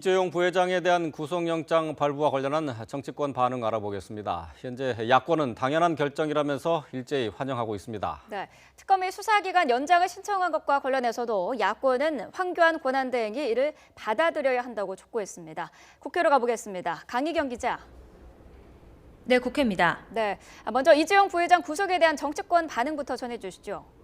이재용 부회장에 대한 구속영장 발부와 관련한 정치권 반응 알아보겠습니다. 현재 야권은 당연한 결정이라면서 일제히 환영하고 있습니다. 네, 특검이 수사기간 연장을 신청한 것과 관련해서도 야권은 황교안 권한대행이 이를 받아들여야 한다고 촉구했습니다. 국회로 가보겠습니다. 강희경 기자. 네, 국회입니다. 네, 먼저 이재용 부회장 구속에 대한 정치권 반응부터 전해주시죠.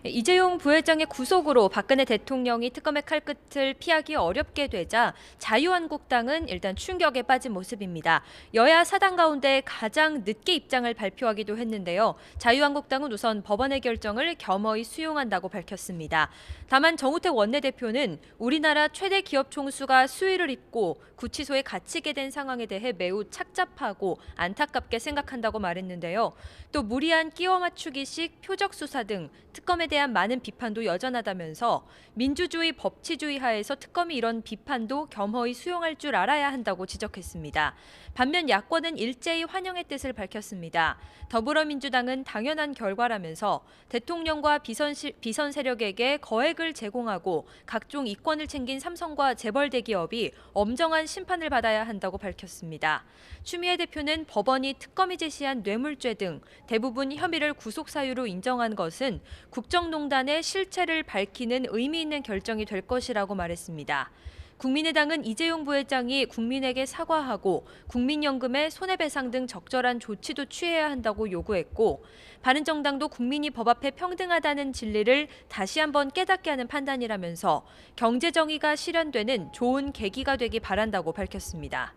이재용 부회장의 구속으로 박근혜 대통령이 특검의 칼끝을 피하기 어렵게 되자 자유한국당은 일단 충격에 빠진 모습입니다. 여야 사당 가운데 가장 늦게 입장을 발표하기도 했는데요. 자유한국당은 우선 법원의 결정을 겸허히 수용한다고 밝혔습니다. 다만 정우택 원내대표는 우리나라 최대 기업 총수가 수위를 입고 구치소에 갇히게 된 상황에 대해 매우 착잡하고 안타깝게 생각한다고 말했는데요. 또 무리한 끼워 맞추기식 표적 수사 등 특검에 대한 많은 비판도 여전하다면서 민주주의 법치주의 하에서 특검이 이런 비판도 겸허히 수용할 줄 알아야 한다고 지적했습니다. 반면 야권은 일제히 환영의 뜻을 밝혔습니다. 더불어민주당은 당연한 결과라면서 대통령과 비선 세력에게 거액을 제공하고 각종 이권을 챙긴 삼성과 재벌 대기업이 엄정한 심판을 받아야 한다고 밝혔습니다. 추미애 대표는 법원이 특검이 제시한 뇌물죄 등 대부분 혐의를 구속 사유로 인정한 것은 국정농단의 실체를 밝히는 의미 있는 결정이 될 것이라고 말했습니다. 국민의당은 이재용 부회장이 국민에게 사과하고 국민연금의 손해배상 등 적절한 조치도 취해야 한다고 요구했고, 바른정당도 국민이 법 앞에 평등하다는 진리를 다시 한번 깨닫게 하는 판단이라면서 경제정의가 실현되는 좋은 계기가 되기 바란다고 밝혔습니다.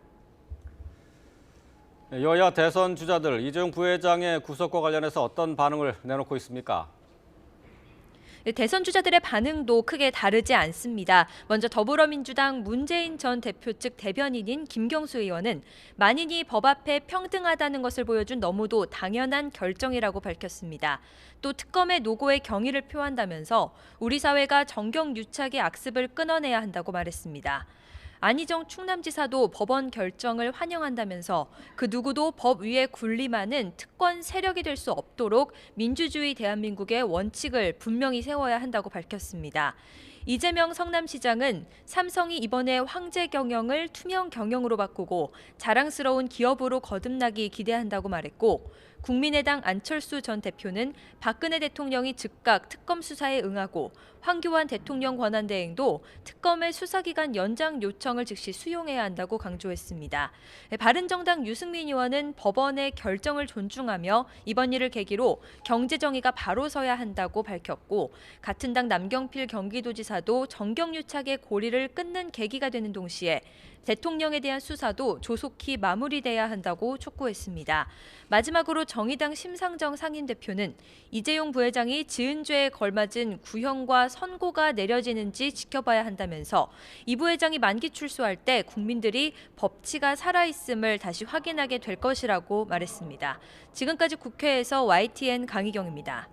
여야 대선 주자들 이재용 부회장의 구속과 관련해서 어떤 반응을 내놓고 있습니까? 대선 주자들의 반응도 크게 다르지 않습니다. 먼저 더불어민주당 문재인 전 대표 측 대변인인 김경수 의원은 만인이 법 앞에 평등하다는 것을 보여준 너무도 당연한 결정이라고 밝혔습니다. 또 특검의 노고에 경의를 표한다면서 우리 사회가 정경유착의 악습을 끊어내야 한다고 말했습니다. 안희정 충남지사도 법원 결정을 환영한다면서 그 누구도 법 위에 군림하는 특권 세력이 될 수 없도록 민주주의 대한민국의 원칙을 분명히 세워야 한다고 밝혔습니다. 이재명 성남시장은 삼성이 이번에 황제 경영을 투명 경영으로 바꾸고 자랑스러운 기업으로 거듭나기 기대한다고 말했고, 국민의당 안철수 전 대표는 박근혜 대통령이 즉각 특검 수사에 응하고 황교안 대통령 권한대행도 특검의 수사기간 연장 요청을 즉시 수용해야 한다고 강조했습니다. 바른정당 유승민 의원은 법원의 결정을 존중하며 이번 일을 계기로 경제정의가 바로 서야 한다고 밝혔고, 같은 당 남경필 경기도지사도 정경유착의 고리를 끊는 계기가 되는 동시에 대통령에 대한 수사도 조속히 마무리돼야 한다고 촉구했습니다. 마지막으로 정의당 심상정 상임대표는 이재용 부회장이 지은 죄에 걸맞은 구형과 선고가 내려지는지 지켜봐야 한다면서 이 부회장이 만기 출소할 때 국민들이 법치가 살아있음을 다시 확인하게 될 것이라고 말했습니다. 지금까지 국회에서 YTN 강희경입니다.